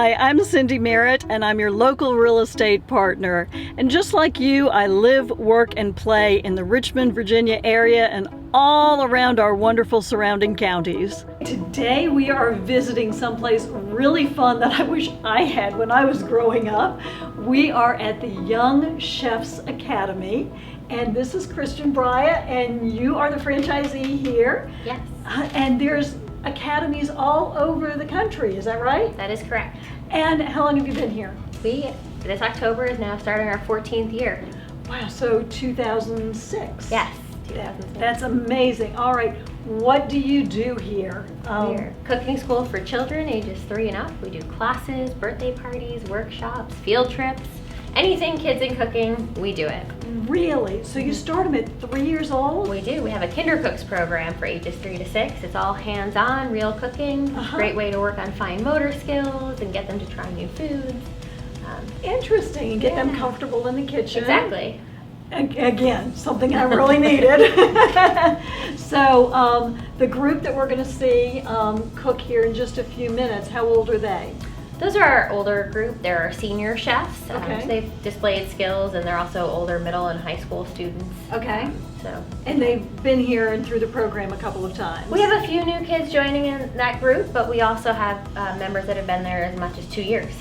Hi, I'm Cindy Merritt, and I'm your local real estate partner. And just like you, I live, work, and play in the Richmond, Virginia area and all around our wonderful surrounding counties. Today we are visiting someplace really fun that I wish I had when I was growing up. We are at the Young Chefs Academy, and this is Christian Breya, and you are the franchisee here. Yes. And there's academies all over the country, is that right? That is correct. And how long have you been here? This October is now starting our 14th year. Wow, so 2006. Yes, 2006. That's amazing. All right, what do you do here? We're cooking school for children ages 3 and up. We do classes, birthday parties, workshops, field trips, anything kids in cooking, we do it. Really? So you start them at 3 years old? We do. We have a Kindercooks program for ages 3 to 6. It's all hands-on, real cooking. Great way to work on fine motor skills and get them to try new foods. Interesting, and get them comfortable in the kitchen. Exactly. Again, something I really needed. So the group that we're going to see cook here in just a few minutes, how old are they? Those are our older group. They're our senior chefs. Okay. So they've displayed skills, and they're also older middle and high school students. Okay. So. And they've been here and through the program a couple of times. We have a few new kids joining in that group, but we also have members that have been there as much as 2 years.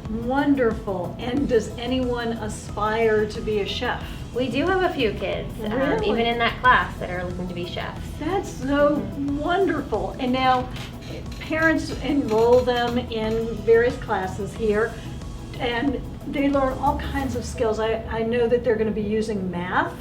Wonderful. And does anyone aspire to be a chef? We do have a few kids, Really? even in that class, that are looking to be chefs. That's so wonderful. And now parents enroll them in various classes here, and they learn all kinds of skills. I know that they're going to be using math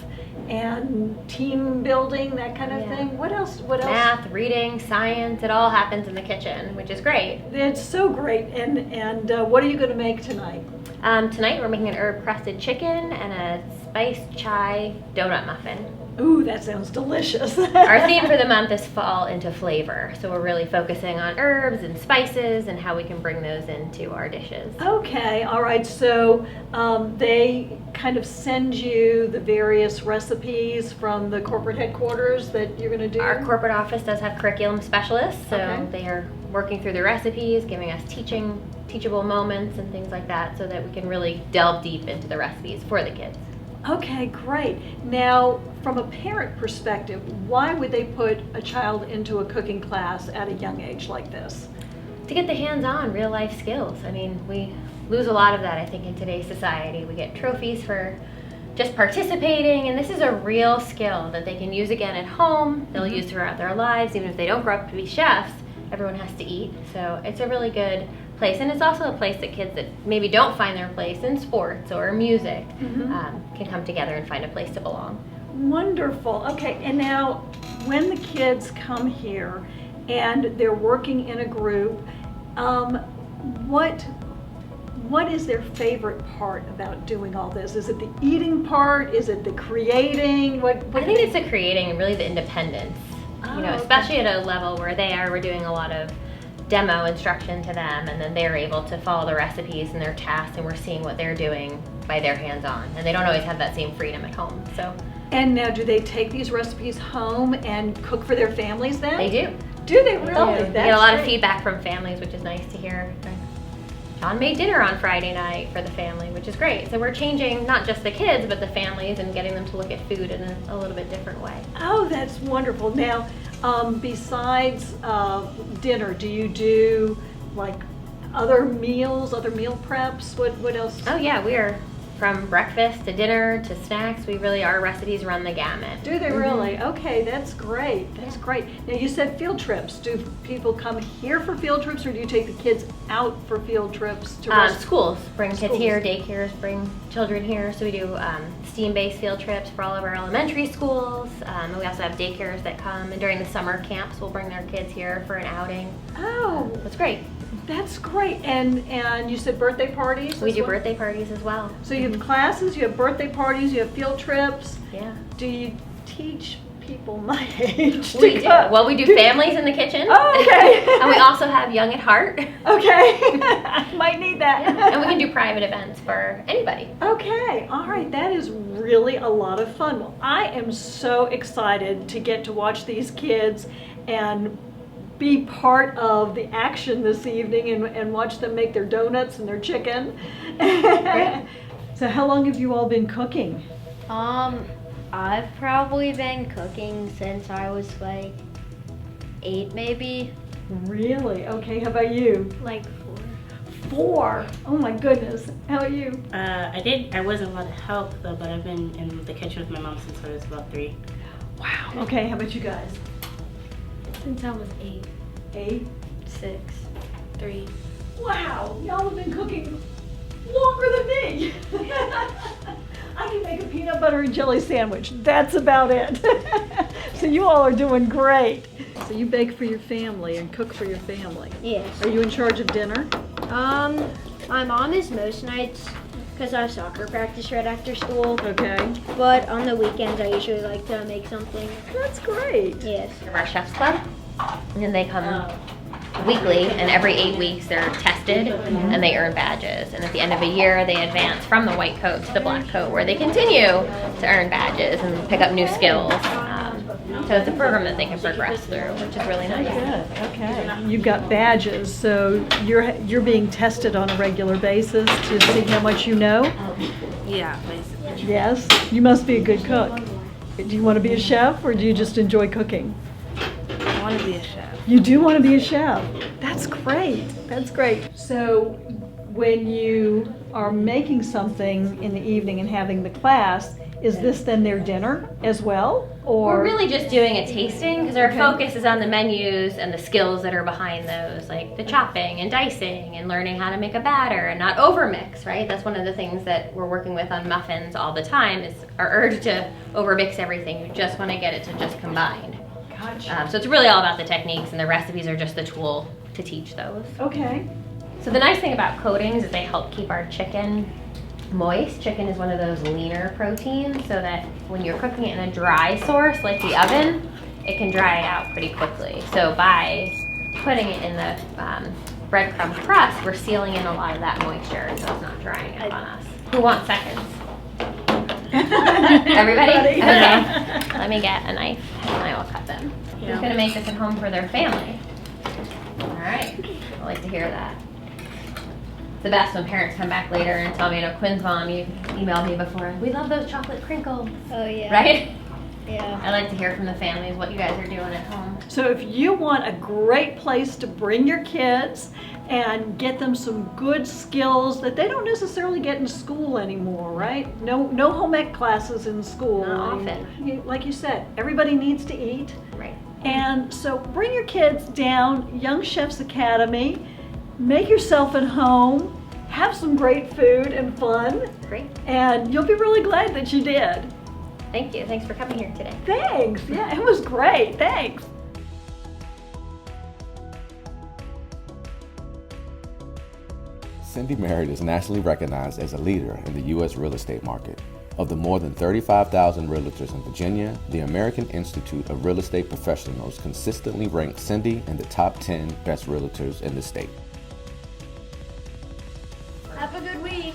and team building, that kind of thing. What else? Math, reading, science, it all happens in the kitchen, which is great. It's so great. And what are you going to make tonight? Tonight we're making an herb-crusted chicken and a spiced chai donut muffin. Ooh, that sounds delicious. Our theme for the month is fall into flavor. So we're really focusing on herbs and spices and how we can bring those into our dishes. Okay, all right. So they kind of send you the various recipes from the corporate headquarters that you're going to do? Our corporate office does have curriculum specialists, so Okay. they are working through the recipes, giving us teachable moments and things like that so that we can really delve deep into the recipes for the kids. Okay, great. Now, from a parent perspective, why would they put a child into a cooking class at a young age like this? To get the hands-on real life skills. I mean, we lose a lot of that, I think, in today's society. We get trophies for just participating, and this is a real skill that they can use again at home, they'll use throughout their lives. Even if they don't grow up to be chefs, everyone has to eat. So it's a really good place, and it's also a place that kids that maybe don't find their place in sports or music can come together and find a place to belong. Wonderful. Okay, and now when the kids come here and they're working in a group, what is their favorite part about doing all this? Is it the eating part? Is it the creating? I think it's the creating and really the independence. Especially at a level where we're doing a lot of demo instruction to them, and then they're able to follow the recipes and their tasks, and we're seeing what they're doing by their hands-on, and they don't always have that same freedom at home. So. And now, do they take these recipes home and cook for their families then? They do. Do they really? We get a lot of feedback from families, which is nice to hear. John made dinner on Friday night for the family, which is great. So we're changing not just the kids, but the families, and getting them to look at food in a little bit different way. Oh, that's wonderful. Now, besides dinner, do you do like other meals, other meal preps? What else? Oh yeah, we are from breakfast to dinner to snacks. Our recipes run the gamut. Do they really? Okay, that's great. That's great. Now, you said field trips. Do people come here for field trips, or do you take the kids out for field trips to schools bring kids here, daycares bring children here. So we do STEAM-based field trips for all of our elementary schools. And we also have daycares that come, and during the summer camps, we'll bring their kids here for an outing. Oh, that's great. That's great. And you said birthday parties? We do birthday parties as well. So you have classes, you have birthday parties, you have field trips. Yeah. Do you teach people my age to We do. cook? Well, we do families in the kitchen. Oh, okay. And we also have Young at Heart. Okay. Might need that. Yeah. And we can do private events for anybody. Okay. All right. That is really a lot of fun. Well, I am so excited to get to watch these kids and be part of the action this evening and watch them make their donuts and their chicken. So how long have you all been cooking? I've probably been cooking since I was like 8 maybe. Really? Okay, how about you? Like 4. Oh my goodness. How about you? I wasn't allowed to help though, but I've been in the kitchen with my mom since I was about 3. Wow. Okay, how about you guys? Since I was 8, 8. 6, 3. Wow, y'all have been cooking longer than me. I can make a peanut butter and jelly sandwich. That's about it. So you all are doing great. So you bake for your family and cook for your family. Yes. Are you in charge of dinner? My mom is most nights because I have soccer practice right after school. Okay. But on the weekends, I usually like to make something. That's great. Yes. Our chef's club, and then they come weekly, and every 8 weeks they're tested and they earn badges, and at the end of a year they advance from the white coat to the black coat, where they continue to earn badges and pick up new skills. So it's a program that they can progress through, which is really nice. Good. Okay. You've got badges, so you're being tested on a regular basis to see how much you know. Yeah, basically. Yes. You must be a good cook. Do you want to be a chef, or do you just enjoy cooking? I want to be a chef. You do want to be a chef. That's great. That's great. So when you are making something in the evening and having the class, is this then their dinner as well? Or We're really just doing a tasting because our Okay. focus is on the menus and the skills that are behind those, like the chopping and dicing and learning how to make a batter and not overmix, right? That's one of the things that we're working with on muffins all the time is our urge to overmix everything. You just want to get it to just combine. Gotcha. So it's really all about the techniques, and the recipes are just the tool to teach those. Okay. So the nice thing about coatings is they help keep our chicken moist. Chicken is one of those leaner proteins, so that when you're cooking it in a dry source like the oven, it can dry out pretty quickly. So by putting it in the breadcrumb crust, we're sealing in a lot of that moisture, so it's not drying out on us. Who wants seconds? Everybody? Okay. Let me get a knife and I will cut them. Who's gonna make this at home for their family? All right, I like to hear that. It's the best when parents come back later and tell me, Quinn's mom, you emailed me before, we love those chocolate crinkles, Oh yeah. right? Yeah. I like to hear from the families what you guys are doing at home. So if you want a great place to bring your kids and get them some good skills that they don't necessarily get in school anymore, right? No home ec classes in school. Not I mean, often. like you said, everybody needs to eat. Right. And so bring your kids down, Young Chefs Academy, make yourself at home, have some great food and fun, Great. and you'll be really glad that you did. Thank you. Thanks for coming here today. Thanks. Yeah, it was great. Thanks. Cindy Merritt is nationally recognized as a leader in the U.S. real estate market. Of the more than 35,000 realtors in Virginia, the American Institute of Real Estate Professionals consistently ranks Cindy in the top 10 best realtors in the state. Have a good week.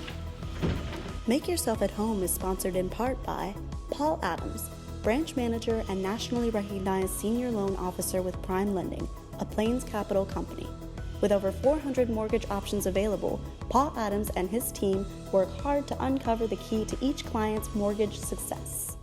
Make Yourself at Home is sponsored in part by Paul Adams, branch manager and nationally recognized senior loan officer with Prime Lending, a Plains Capital company. With over 400 mortgage options available, Paul Adams and his team work hard to uncover the key to each client's mortgage success.